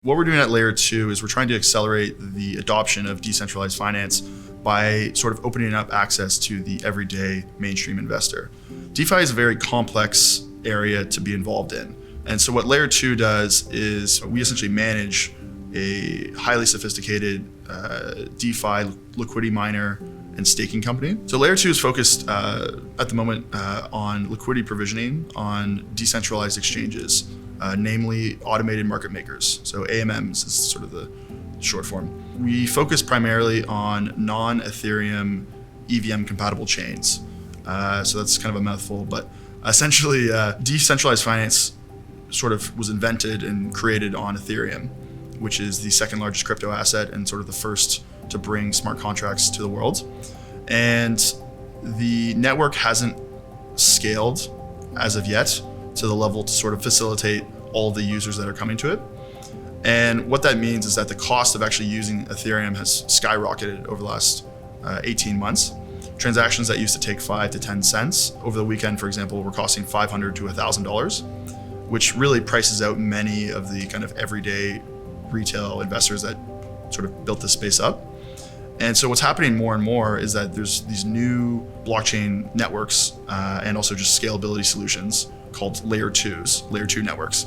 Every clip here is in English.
What we're doing at Layer 2 is we're trying to accelerate the adoption of decentralized finance by sort of opening up access to the everyday mainstream investor. DeFi is a very complex area to be involved in. And so what Layer 2 does is we essentially manage a highly sophisticated DeFi liquidity miner and staking company. So Layer 2 is focused at the moment on liquidity provisioning on decentralized exchanges, namely automated market makers. So AMMs is sort of the short form. We focus primarily on non-Ethereum EVM compatible chains. So that's kind of a mouthful, but essentially decentralized finance sort of was invented and created on Ethereum, which is the second largest crypto asset and sort of the first to bring smart contracts to the world. And the network hasn't scaled as of yet to the level to sort of facilitate all the users that are coming to it. And what that means is that the cost of actually using Ethereum has skyrocketed over the last 18 months. Transactions that used to take 5 to 10 cents over the weekend, for example, were costing $500 to $1,000, which really prices out many of the kind of everyday retail investors that sort of built this space up. And so what's happening more and more is that there's these new blockchain networks and also just scalability solutions called Layer 2s, Layer 2 networks,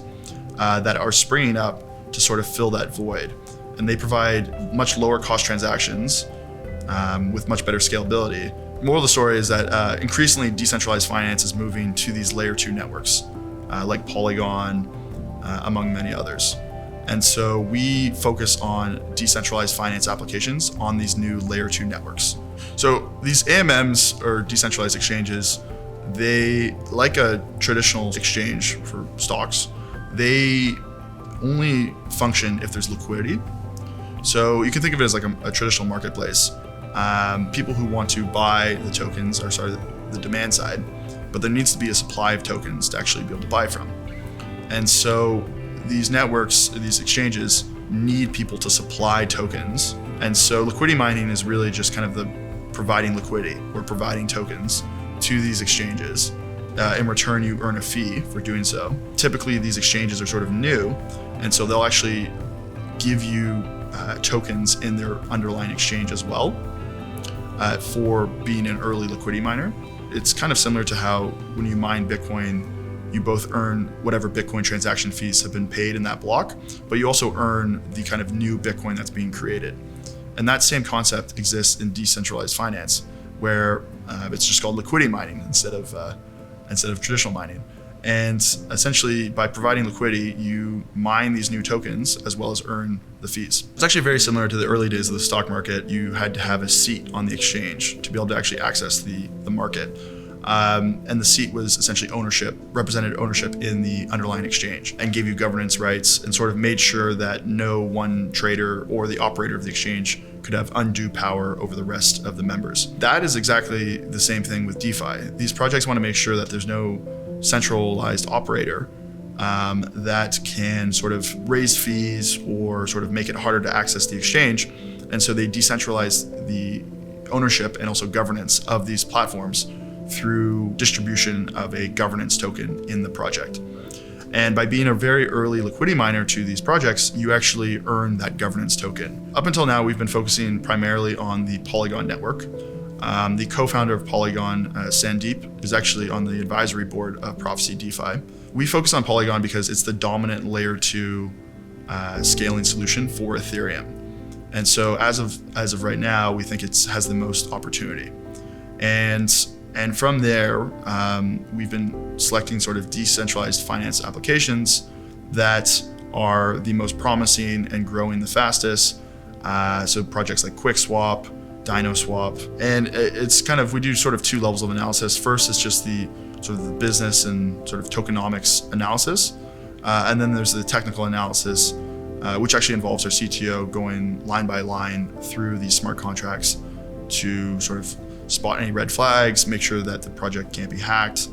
that are springing up to sort of fill that void. And they provide much lower cost transactions with much better scalability. Moral of the story is that increasingly decentralized finance is moving to these Layer 2 networks, like Polygon, among many others. And so we focus on decentralized finance applications on these new Layer 2 networks. So these AMMs, or decentralized exchanges, they, like a traditional exchange for stocks, they only function if there's liquidity. So you can think of it as like a traditional marketplace. People who want to buy the tokens are the demand side, but there needs to be a supply of tokens to actually be able to buy from. And so these networks, these exchanges, need people to supply tokens. And so liquidity mining is really just kind of the providing liquidity or providing tokens to these exchanges. In return, you earn a fee for doing so. Typically, these exchanges are sort of new, and so they'll actually give you tokens in their underlying exchange as well for being an early liquidity miner. It's kind of similar to how when you mine Bitcoin, you both earn whatever Bitcoin transaction fees have been paid in that block, but you also earn the kind of new Bitcoin that's being created. And that same concept exists in decentralized finance, where it's just called liquidity mining instead of traditional mining. And essentially, by providing liquidity, you mine these new tokens as well as earn the fees. It's actually very similar to the early days of the stock market. You had to have a seat on the exchange to be able to actually access the market. And the seat was essentially represented ownership in the underlying exchange, and gave you governance rights and sort of made sure that no one trader or the operator of the exchange could have undue power over the rest of the members. That is exactly the same thing with DeFi. These projects want to make sure that there's no centralized operator that can sort of raise fees or sort of make it harder to access the exchange. And so they decentralize the ownership and also governance of these platforms through distribution of a governance token in the project. And by being a very early liquidity miner to these projects, you actually earn that governance token. Up until now, we've been focusing primarily on the Polygon network. The co-founder of Polygon, Sandeep, is actually on the advisory board of Prophecy DeFi. We focus on Polygon because it's the dominant Layer 2 scaling solution for Ethereum. And so as of right now, we think it has the most opportunity. And from there, we've been selecting sort of decentralized finance applications that are the most promising and growing the fastest. So projects like QuickSwap, DinoSwap, and it's kind of, we do sort of two levels of analysis. First, it's just the sort of the business and sort of tokenomics analysis. And then there's the technical analysis, which actually involves our CTO going line by line through these smart contracts to sort of spot any red flags, make sure that the project can't be hacked,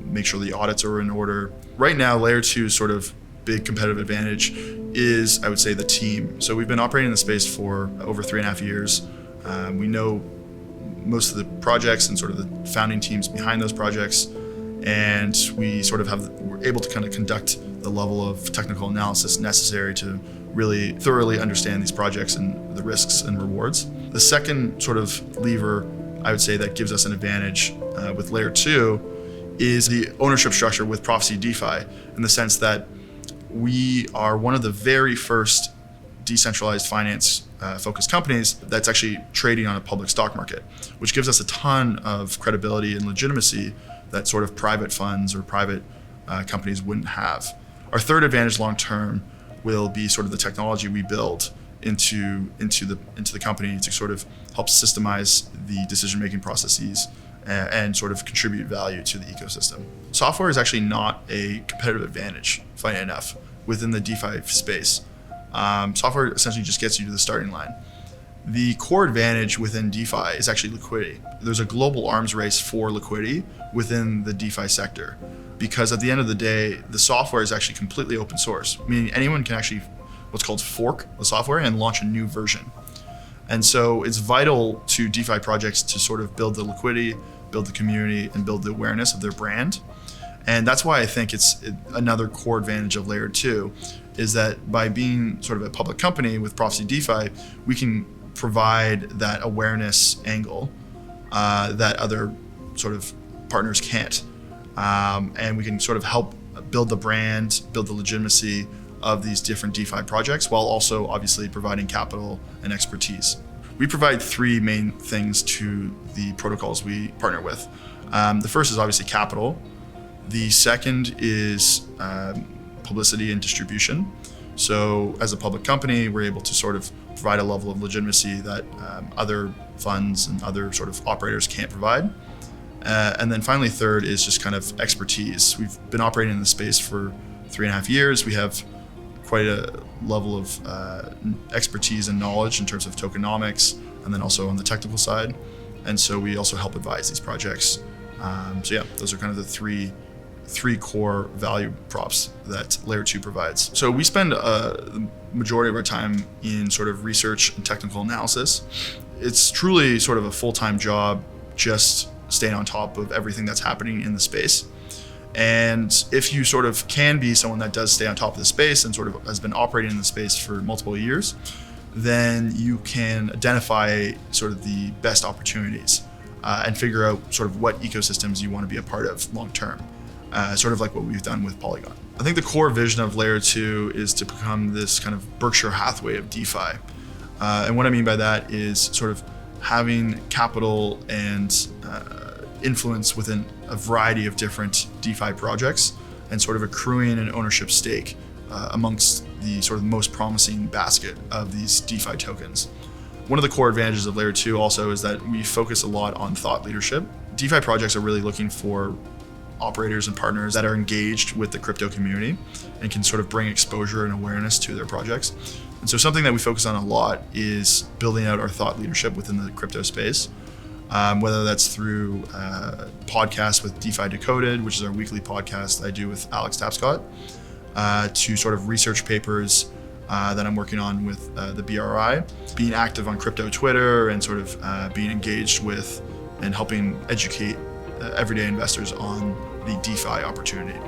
make sure the audits are in order. Right now, Layer 2's sort of big competitive advantage is, I would say, the team. So we've been operating in the space for over 3.5 years. We know most of the projects and sort of the founding teams behind those projects. And we're able to kind of conduct the level of technical analysis necessary to really thoroughly understand these projects and the risks and rewards. The second sort of lever I would say that gives us an advantage with Layer 2 is the ownership structure with Prophecy DeFi, in the sense that we are one of the very first decentralized finance focused companies that's actually trading on a public stock market, which gives us a ton of credibility and legitimacy that sort of private funds or private companies wouldn't have. Our third advantage long term will be sort of the technology we build into the company to sort of help systemize the decision-making processes and sort of contribute value to the ecosystem. Software is actually not a competitive advantage, funny enough, within the DeFi space. Software essentially just gets you to the starting line. The core advantage within DeFi is actually liquidity. There's a global arms race for liquidity within the DeFi sector, because at the end of the day, the software is actually completely open source, meaning anyone can actually what's called fork the software and launch a new version. And so it's vital to DeFi projects to sort of build the liquidity, build the community, and build the awareness of their brand. And that's why I think it's another core advantage of Layer 2, is that by being sort of a public company with Prophecy DeFi, we can provide that awareness angle that other sort of partners can't. And we can sort of help build the brand, build the legitimacy of these different DeFi projects, while also obviously providing capital and expertise. We provide three main things to the protocols we partner with. The first is obviously capital. The second is publicity and distribution. So as a public company, we're able to sort of provide a level of legitimacy that other funds and other sort of operators can't provide. And then finally, third is just kind of expertise. We've been operating in the space for 3.5 years. We have quite a level of expertise and knowledge in terms of tokenomics, and then also on the technical side. And so we also help advise these projects. So yeah, those are kind of the three core value props that Layer 2 provides. So we spend the majority of our time in sort of research and technical analysis. It's truly sort of a full-time job, just staying on top of everything that's happening in the space. And if you sort of can be someone that does stay on top of the space and sort of has been operating in the space for multiple years, then you can identify sort of the best opportunities and figure out sort of what ecosystems you want to be a part of long term, sort of like what we've done with Polygon. I think the core vision of Layer 2 is to become this kind of Berkshire Hathaway of DeFi. And what I mean by that is sort of having capital and influence within a variety of different DeFi projects and sort of accruing an ownership stake amongst the sort of most promising basket of these DeFi tokens. One of the core advantages of Layer 2 also is that we focus a lot on thought leadership. DeFi projects are really looking for operators and partners that are engaged with the crypto community and can sort of bring exposure and awareness to their projects. And so something that we focus on a lot is building out our thought leadership within the crypto space. Whether that's through podcasts with DeFi Decoded, which is our weekly podcast I do with Alex Tapscott, to sort of research papers that I'm working on with the BRI, being active on crypto Twitter, and sort of being engaged with and helping educate everyday investors on the DeFi opportunity.